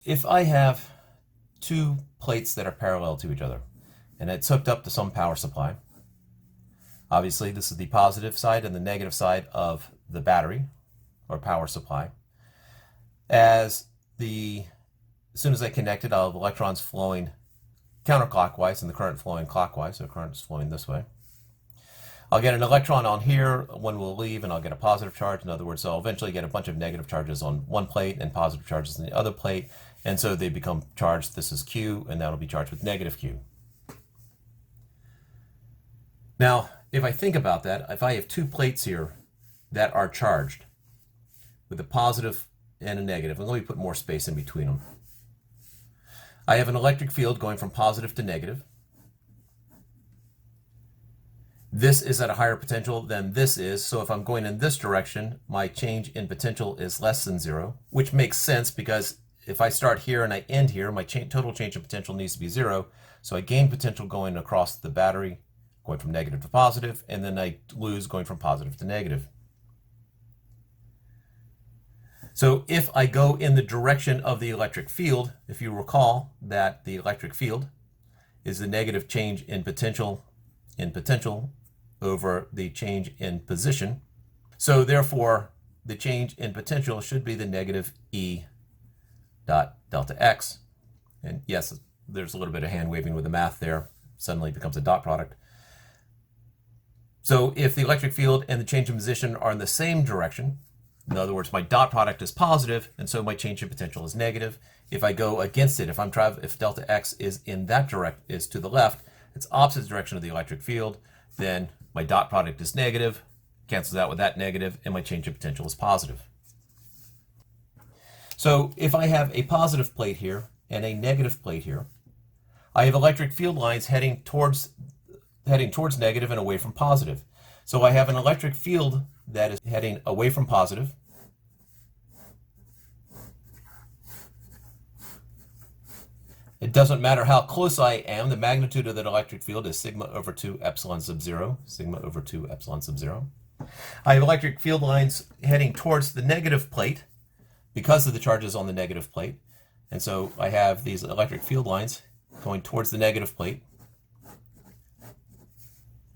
If I have two plates that are parallel to each other and it's hooked up to some power supply, obviously this is the positive side and the negative side of the battery or power supply. As soon as I connect it, I'll have electrons flowing counterclockwise and the current flowing clockwise, so current is flowing this way. I'll get an electron on here, one will leave, and I'll get a positive charge. In other words, I'll eventually get a bunch of negative charges on one plate and positive charges on the other plate, and so they become charged. This is Q, and that'll be charged with negative Q. Now, if I think about that, if I have two plates here that are charged with a positive and a negative, and let me put more space in between them. I have an electric field going from positive to negative. This is at a higher potential than this is, so if I'm going in this direction, my change in potential is less than zero, which makes sense because if I start here and I end here, my total change in potential needs to be zero, so I gain potential going across the battery, going from negative to positive, and then I lose going from positive to negative. So if I go in the direction of the electric field, if you recall that the electric field is the negative change in potential over the change in position. So therefore, the change in potential should be the negative E dot delta X. And yes, there's a little bit of hand waving with the math there. Suddenly it becomes a dot product. So if the electric field and the change in position are in the same direction, in other words, my dot product is positive, and so my change in potential is negative. If I go against it, if delta X is in that is to the left, it's opposite direction of the electric field, then my dot product is negative, cancels out with that negative, and my change in potential is positive. So if I have a positive plate here and a negative plate here, I have electric field lines heading towards negative and away from positive. So I have an electric field that is heading away from positive. It doesn't matter how close I am, the magnitude of that electric field is sigma over 2 epsilon sub 0, sigma over 2 epsilon sub 0. I have electric field lines heading towards the negative plate because of the charges on the negative plate. And so I have these electric field lines going towards the negative plate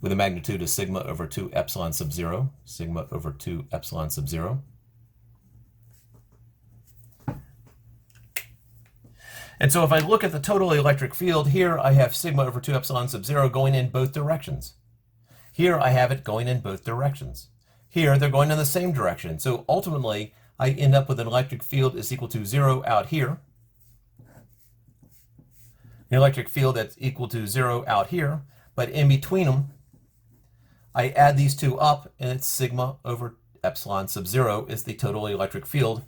with a magnitude of sigma over 2 epsilon sub 0, sigma over 2 epsilon sub 0. And so if I look at the total electric field, here I have sigma over 2 epsilon sub 0 going in both directions. Here I have it going in both directions. Here they're going in the same direction. So ultimately, I end up with an electric field is equal to 0 out here, an electric field that's equal to 0 out here, but in between them, I add these two up, and it's sigma over epsilon sub 0 is the total electric field.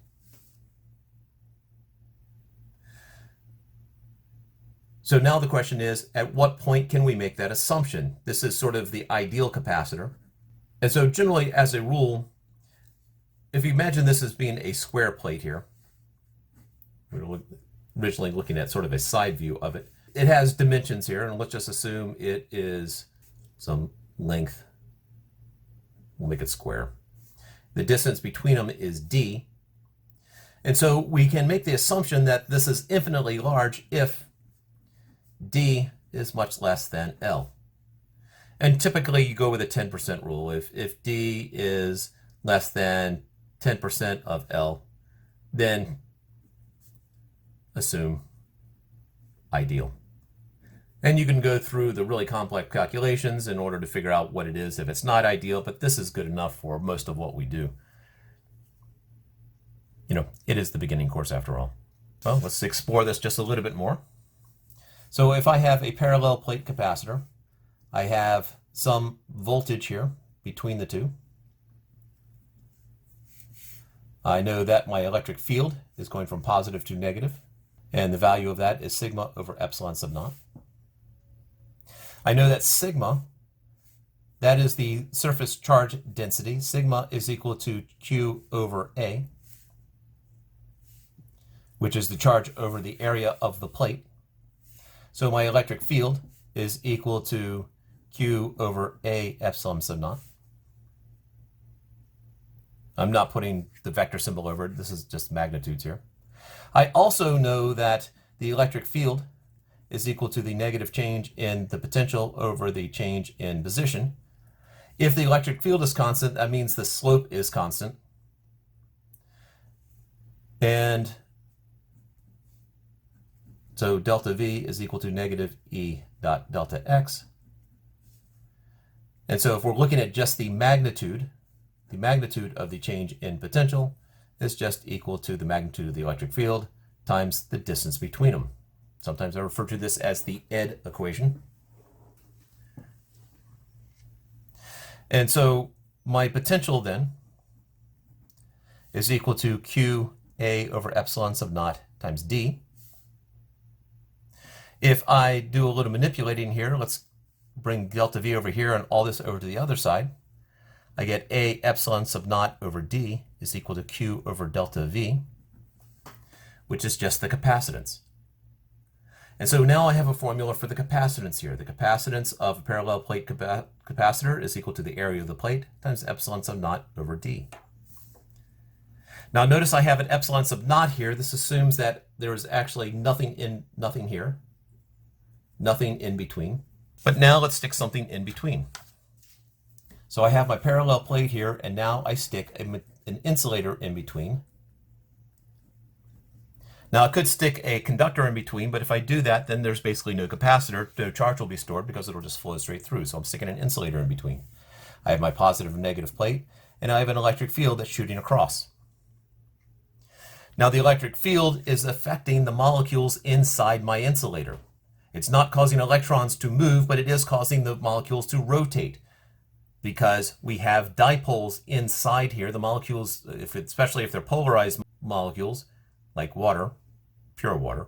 So now the question is, at what point can we make that assumption? This is sort of the ideal capacitor. And so generally, as a rule, if you imagine this as being a square plate here, we were originally looking at sort of a side view of it. It has dimensions here, and let's just assume it is some length. We'll make it square. The distance between them is d. And so we can make the assumption that this is infinitely large if d is much less than L. And typically you go with a 10% rule. If d is less than 10% of L, then assume ideal. And you can go through the really complex calculations in order to figure out what it is if it's not ideal, but this is good enough for most of what we do. You know, it is the beginning course after all. Well, let's explore this just a little bit more. So if I have a parallel plate capacitor, I have some voltage here between the two. I know that my electric field is going from positive to negative, and the value of that is sigma over epsilon sub naught. I know that sigma, that is the surface charge density. Sigma is equal to Q over A, which is the charge over the area of the plate. So my electric field is equal to Q over A epsilon sub naught. I'm not putting the vector symbol over it. This is just magnitudes here. I also know that the electric field is equal to the negative change in the potential over the change in position. If the electric field is constant, that means the slope is constant. And so delta V is equal to negative E dot delta X. And so if we're looking at just the magnitude of the change in potential is just equal to the magnitude of the electric field times the distance between them. Sometimes I refer to this as the ED equation. And so my potential then is equal to QA over epsilon sub naught times D. If I do a little manipulating here, let's bring delta V over here and all this over to the other side. I get A epsilon sub naught over D is equal to Q over delta V, which is just the capacitance. And so now I have a formula for the capacitance here. The capacitance of a parallel plate capacitor is equal to the area of the plate times epsilon sub naught over D. Now notice I have an epsilon sub naught here. This assumes that there is actually nothing here, nothing in between. But now let's stick something in between. So I have my parallel plate here, and now I stick an insulator in between. Now I could stick a conductor in between, but if I do that, then there's basically no capacitor. No charge will be stored because it'll just flow straight through. So I'm sticking an insulator in between. I have my positive and negative plate, and I have an electric field that's shooting across. Now the electric field is affecting the molecules inside my insulator. It's not causing electrons to move, but it is causing the molecules to rotate because we have dipoles inside here. The molecules, especially if they're polarized molecules, like water, pure water,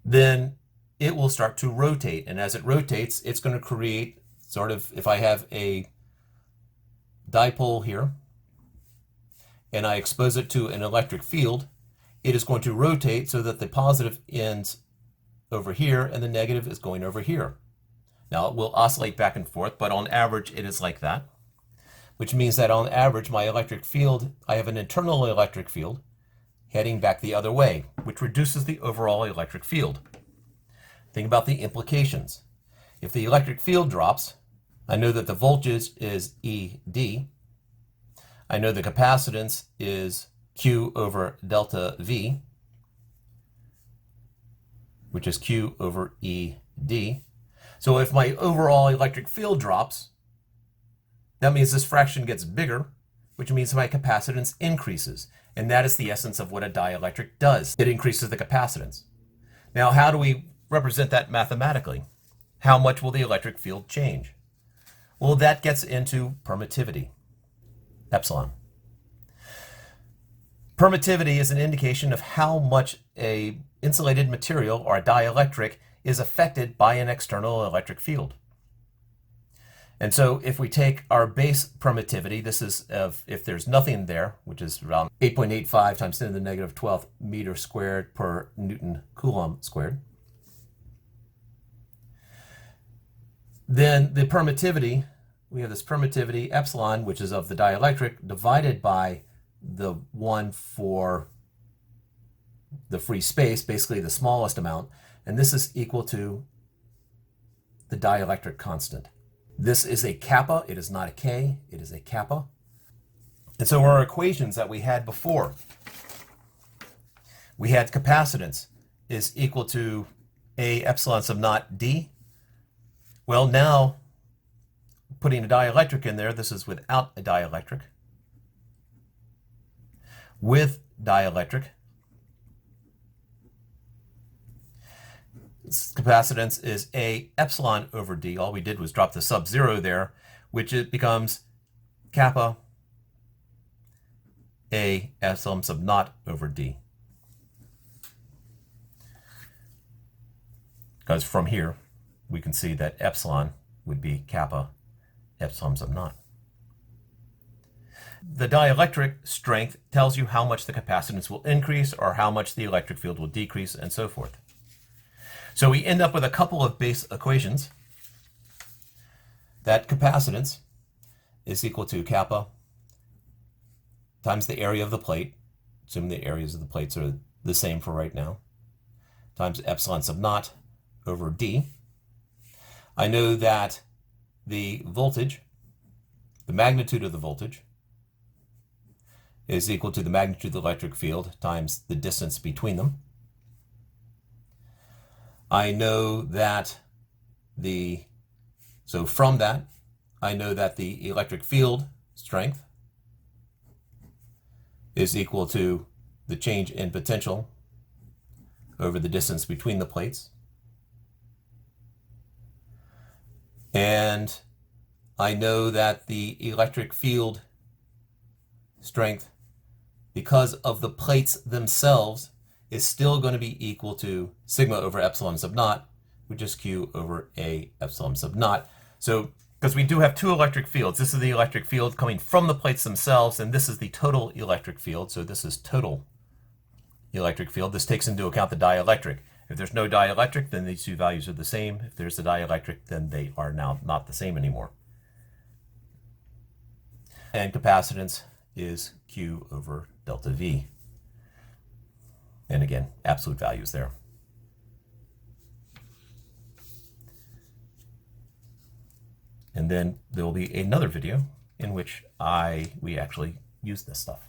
then it will start to rotate. And as it rotates, it's going to create sort of, if I have a dipole here and I expose it to an electric field, it is going to rotate so that the positive ends over here and the negative is going over here. Now it will oscillate back and forth, but on average it is like that, which means that on average my electric field, I have an internal electric field heading back the other way, which reduces the overall electric field. Think about the implications. If the electric field drops, I know that the voltage is ED. I know the capacitance is Q over delta V, which is Q over ED. So if my overall electric field drops, that means this fraction gets bigger, which means my capacitance increases. And that is the essence of what a dielectric does. It increases the capacitance. Now, how do we represent that mathematically? How much will the electric field change? Well, that gets into permittivity, epsilon. Permittivity is an indication of how much a insulated material or a dielectric is affected by an external electric field. And so if we take our base permittivity, this is if there's nothing there, which is around 8.85 times 10 to the negative 12th meter squared per Newton Coulomb squared. Then the permittivity, we have this permittivity epsilon, which is of the dielectric, divided by the one for the free space, basically the smallest amount, and this is equal to the dielectric constant. This is a kappa, it is not a K, it is a kappa. And so our equations that we had before, we had capacitance is equal to A epsilon sub naught D. Well, now putting a dielectric in there, this is without a dielectric. With dielectric, capacitance is A epsilon over D. All we did was drop the sub-zero there, which it becomes kappa A epsilon sub naught over D. Because from here, we can see that epsilon would be kappa epsilon sub naught. The dielectric strength tells you how much the capacitance will increase or how much the electric field will decrease and so forth. So we end up with a couple of base equations. That capacitance is equal to kappa times the area of the plate assuming the areas of the plates are the same for right now, times epsilon sub naught over d. I know that the voltage, the magnitude of the voltage, is equal to the magnitude of the electric field times the distance between them. I know that so from that, I know that the electric field strength is equal to the change in potential over the distance between the plates. And I know that the electric field strength, because of the plates themselves, is still going to be equal to sigma over epsilon sub naught, which is Q over A epsilon sub naught. So, because we do have two electric fields, this is the electric field coming from the plates themselves, and this is the total electric field. So this is total electric field. This takes into account the dielectric. If there's no dielectric, then these two values are the same. If there's a dielectric, then they are now not the same anymore. And capacitance is Q over delta V. And again, absolute values there. And then there will be another video in which we actually use this stuff.